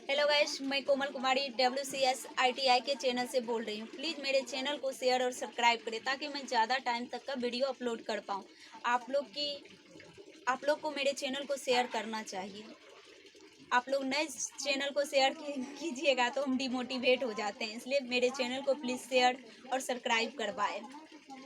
Hello guys, मैं कोमल कुमारी WCS ITI के channel से बोल रही हूँ। प्लीज़ मेरे चैनल को शेयर और सब्सक्राइब करें ताकि मैं ज़्यादा टाइम तक का वीडियो अपलोड कर पाऊँ। आप लोग को मेरे चैनल को शेयर करना चाहिए। आप लोग नए चैनल को शेयर कीजिएगा तो हम डिमोटिवेट हो जाते हैं, इसलिए मेरे चैनल को प्लीज़ शेयर और सब्सक्राइब करवाएं।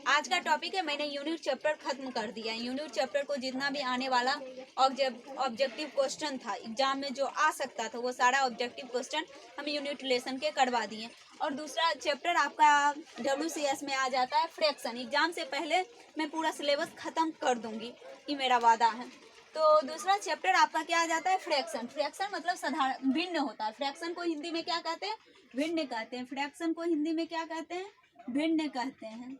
आज का टॉपिक है, मैंने यूनिट चैप्टर खत्म कर दिया है। यूनिट चैप्टर को जितना भी आने वाला ऑब्जेक्टिव क्वेश्चन था एग्जाम में जो आ सकता था, वो सारा ऑब्जेक्टिव क्वेश्चन हम यूनिट लेसन के करवा दिए। और दूसरा चैप्टर आपका WCS में आ जाता है फ्रैक्शन। एग्जाम से पहले मैं पूरा सिलेबस खत्म कर दूंगी, ये मेरा वादा है। तो दूसरा चैप्टर आपका क्या आ जाता है, फ्रैक्शन। फ्रैक्शन मतलब साधारण भिन्न होता है। फ्रैक्शन को हिंदी में क्या कहते हैं, भिन्न कहते हैं। फ्रैक्शन को हिंदी में क्या कहते हैं, भिन्न कहते हैं।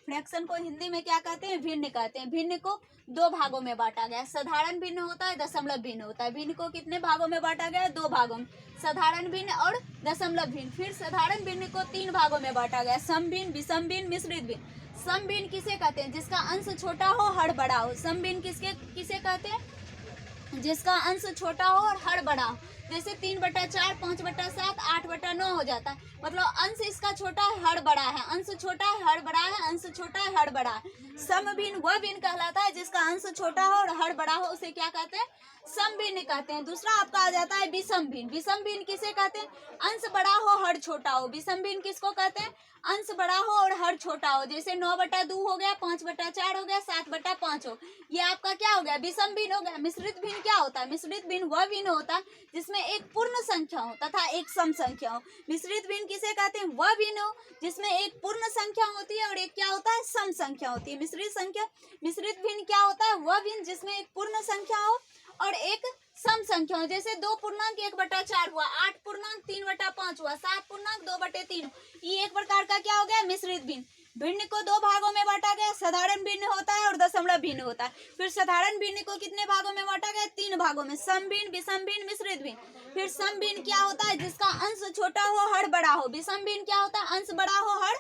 फ्रैक्शन को हिंदी में क्या कहते हैं, भिन्न कहते हैं। भिन्न को दो भागों में बांटा गया है। साधारण भिन्न होता है, दशमलव भिन्न होता है। भिन्न को कितने भागों में बांटा गया है, दो भागों में, साधारण भिन्न और दशमलव भिन्न। फिर साधारण भिन्न को तीन भागों में बांटा गया, सम भिन्न, विषम भिन्न, मिश्रित भिन्न। सम भिन्न किसे कहते हैं, जिसका अंश छोटा हो हर बड़ा हो। सम भिन्न किसे कहते हैं, जिसका अंश छोटा हो और हर बड़ा हो। जैसे 3/4, 5/7, 8/9 हो जाता है, मतलब अंश इसका छोटा है हर बड़ा है, अंश छोटा है हर बड़ा है, अंश छोटा है हर बड़ा है। सम भिन्न वह भिन्न कहलाता है जिसका अंश छोटा हो और हर बड़ा हो, उसे क्या कहते हैं, सम भिन्न कहते हैं। दूसरा आपका आ जाता है विषम भिन्न। विषम भिन्न किसे कहते हैं, अंश बड़ा हो हर छोटा हो। विषम भिन्न किसको कहते हैं, अंश बड़ा हो और हर छोटा हो। जैसे 9/2 हो गया, 5/4 हो गया, 7/5 हो, ये आपका क्या हो गया, विषम भिन्न हो गया। मिश्रित भिन्न क्या होता है, मिश्रित भिन्न वह भिन्न होता है जिसमें एक पूर्ण संख्या हो तथा एक सम संख्या हो। मिश्रित भिन्न किसे कहते हैं, वह भिन्न हो जिसमें एक पूर्ण संख्या होती है और एक क्या होता है, सम संख्या होती है। मिश्रित भिन्न क्या होता है, वह भिन्न जिसमें एक पूर्ण संख्या हो और एक सम संख्या हो। जैसे 2 पूर्णांक 1/4 हुआ, 8 पूर्णांक 3/5 हुआ, 7 पूर्णांक 2/3, ये एक प्रकार का क्या हो गया, मिश्रित भिन्न। भिन्न को दो भागों में बांटा गया, साधारण भिन्न होता है और दशमलव भिन्न होता है। फिर साधारण भिन्न को कितने भागों में बांटा गया, 3 भागों में, सम भिन्न, विषम भिन्न, मिश्रित भिन्न। फिर सम भिन्न क्या होता है, जिसका अंश छोटा हो हर बड़ा हो। विषम भिन्न क्या होता है, अंश बड़ा हो हर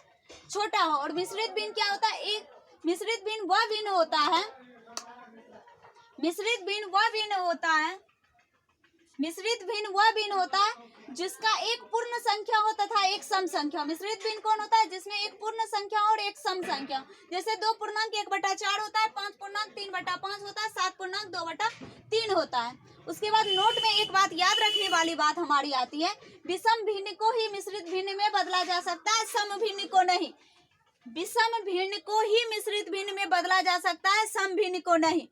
छोटा हो। और मिश्रित भिन्न क्या होता है, मिश्रित भिन्न वह भिन्न होता है, मिश्रित भिन्न वह भिन्न होता है, मिश्रित भिन्न वह भिन्न होता है जिसका एक पूर्ण संख्या हो तथा एक सम संख्या हो। मिश्रित भिन्न कौन होता है, जिसमें एक पूर्ण संख्या और एक सम संख्या हो। जैसे 2 पूर्णांक 1/4 होता है, 5 पूर्णांक 3/5 होता है, 7 पूर्णांक 2/3 होता है। उसके बाद नोट में एक बात याद रखने वाली बात हमारी आती है, विषम भिन्न को ही मिश्रित भिन्न में बदला जा सकता है, सम भिन्न को नहीं। विषम भिन्न को ही मिश्रित भिन्न में बदला जा सकता है, सम भिन्न को नहीं।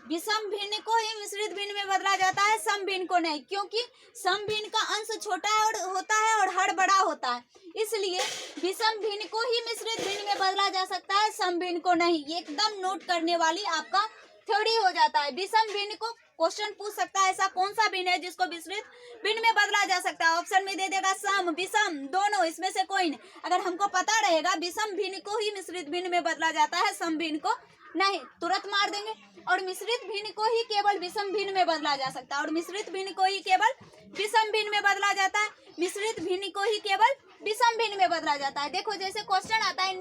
विषम भिन्न को ही मिश्रित भिन्न में बदला जाता है, सम भिन्न को नहीं, क्योंकि सम भिन्न का अंश छोटा होता है और हर बड़ा होता है, इसलिए विषम भिन्न को ही मिश्रित भिन्न में बदला जा सकता है, सम भिन्न को नहीं। ये एकदम नोट करने वाली आपका थ्योरी हो जाता है। विषम भिन्न को क्वेश्चन पूछ सकता है, ऐसा कौन सा भिन्न है जिसको मिश्रित भिन्न में बदला जा सकता है। ऑप्शन में दे देगा सम, विषम, दोनों, इसमें से कोई नहीं। अगर हमको पता रहेगा विषम भिन्न को ही मिश्रित भिन्न में बदला जाता है, सम भिन्न को नहीं, तुरंत मार देंगे। और मिश्रित भिन्न को ही केवल विषम भिन्न में बदला जा सकता है, और मिश्रित भिन्न को ही केवल विषम भिन्न में बदला जाता है। मिश्रित भिन्न को ही केवल विषम भिन्न में बदला जाता है। देखो जैसे क्वेश्चन आता है,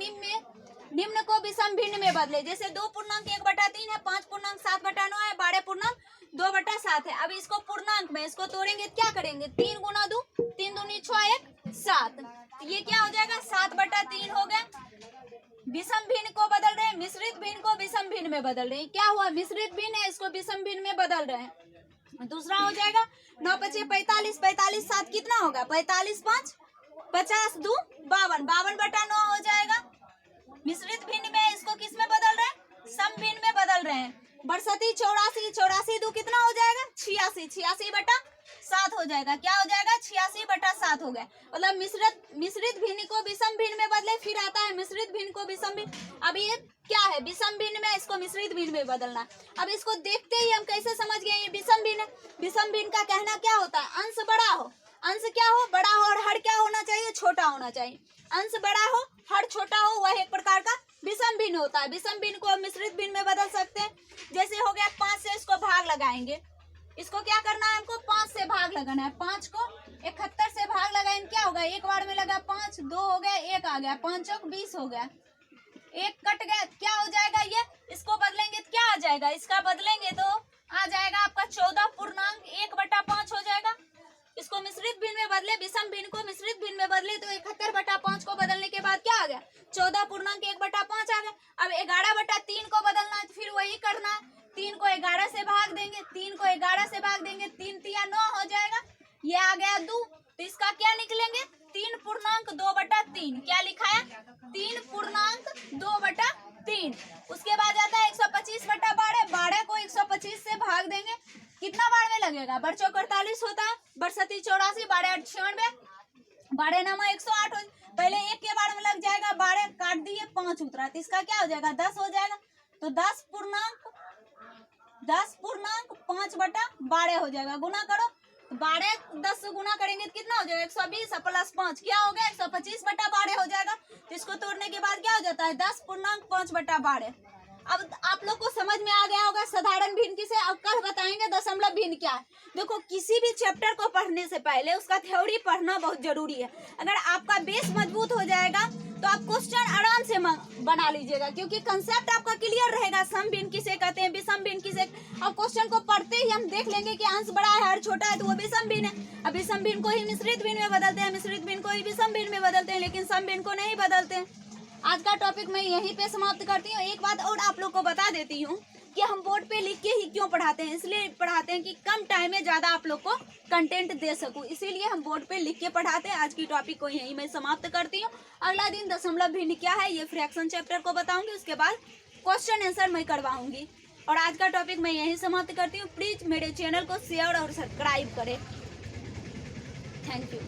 निम्न को विषम भिन्न में बदले। जैसे 2 पूर्णांक 1/3 है, 5 पूर्णांक 7/9 है, 12 पूर्णांक 2/7 है। अब इसको पूर्णांक में इसको तोड़ेंगे, क्या करेंगे, 3 गुना 2, 3 दूनी 6, 1 7, ये क्या हो जाएगा, 7/3 हो गया। विषम भिन्न को बदल रहे हैं, मिश्रित भिन्न को विषम भिन्न में बदल रहे हैं। क्या हुआ, मिश्रित भिन्न है, इसको विषम भिन्न में बदल रहे हैं। दूसरा हो जाएगा 9 × 5 = 45, 45 7 कितना होगा, 45 5 50 2 52, 52/9 हो जाएगा। मिश्रित भिन्न में इसको किस में बदल रहे हैं, सम भिन्न में बदल रहे हैं। बरसती 84, 84 2 कितना हो जाएगा, 86, 86/7 हो जाएगा। क्या हो जाएगा, 86/7 हो गया। मतलब मिश्रित भिन्न को विषम भिन्न में बदले, फिर आता है मिश्रित भिन्न को विषम भिन्न। अब ये क्या है, विषम भिन्न में इसको मिश्रित भिन्न में बदलना। अब इसको देखते ही हम कैसे समझ गए ये विषम भिन्न है। विषम भिन्न का कहना क्या होता है, अंश बड़ा हो, अंश क्या हो, बड़ा हो, और हर क्या होना चाहिए, छोटा होना चाहिए। अंश बड़ा हो, हर छोटा हो, वह एक प्रकार का विषम भिन्न होता है। विषम भिन्न को मिश्रित भिन्न में बदल सकते हैं। जैसे हो गया 5 से इसको भाग लगाएंगे, इसको क्या करना है, हमको 5 से भाग लगाना है। 5 को 71 से भाग लगाएंगे, क्या होगा, एक बार में लगा 5, 2 हो गया, 1 आ गया, 5 चौक 20 हो गया, 1 कट गया, क्या हो जाएगा, ये इसको बदलेंगे तो क्या आ जाएगा, इसका बदलेंगे तो आ जाएगा आपका 14 पूर्णांक 1/5 हो जाएगा। इसको मिश्रित भिन्न में बदले, विषम भिन्न को मिश्रित भिन्न में बदले तो 71/5 को बदलने के बाद क्या आ गया, 14.1/5 आ गया। अब 11/3 को बदलना है तो फिर वही करना है, 3 को 11 से भाग देंगे, 3 को 11 से भाग देंगे, 3 तिया 9 हो जाएगा, ये आ गया 2। तो इसका क्या निकलेंगे, 3.2/3। क्या लिखा है, 3.2/3। उसके बाद आता है 125/12, 12 को 125 से भाग देंगे, कितना बार में लगेगा, बर चौक 48 होता है, बर सती 84, 12 8 96, 12 नमा 108 हो, पहले एक के बार में लग जाएगा, 12 काट दिए 5 उतरा, तो इसका क्या हो जाएगा, 10 हो जाएगा। तो 10.5/12 हो जाएगा, गुना करो, 12 10 से गुना करेंगे तो कितना हो जाएगा, 120 प्लस 5 क्या हो गया, 125/12 हो जाएगा। तो इसको तोड़ने के बाद क्या हो जाता है, 10.5/12। अब आप लोग को समझ में आ गया होगा साधारण भिन्न किसे। अब कल बताएंगे दशमलव भिन्न क्या है। देखो किसी भी चैप्टर को पढ़ने से पहले उसका थ्योरी पढ़ना बहुत जरूरी है। अगर आपका बेस मजबूत हो जाएगा तो आप क्वेश्चन आराम से बना लीजिएगा, क्योंकि कंसेप्ट आपका क्लियर रहेगा। सम भिन्न किसे कहते हैं, विषम भिन्न किसे। अब क्वेश्चन को पढ़ते ही हम देख लेंगे कि अंश बड़ा है और छोटा है तो वो विषम भिन्न है। अब विषम भिन्न को ही मिश्रित भिन्न में बदलते हैं, मिश्रित भिन्न को ही विषम भिन्न में बदलते हैं, लेकिन सम भिन्न को नहीं बदलते हैं। आज का टॉपिक मैं यहीं पे समाप्त करती हूँ। एक बात और आप लोग को बता देती हूँ कि हम बोर्ड पे लिख के ही क्यों पढ़ाते हैं, इसलिए पढ़ाते हैं कि कम टाइम में ज़्यादा आप लोग को कंटेंट दे सकूँ, इसीलिए हम बोर्ड पे लिख के पढ़ाते हैं। आज की टॉपिक को यहीं मैं समाप्त करती हूँ। अगला दिन दशमलव भिन्न क्या है ये फ्रैक्शन चैप्टर को बताऊँगी, उसके बाद क्वेश्चन आंसर मैं करवाऊँगी। और आज का टॉपिक मैं यहीं समाप्त करती हूँ। प्लीज़ मेरे चैनल को शेयर और सब्सक्राइब करें। Thank you.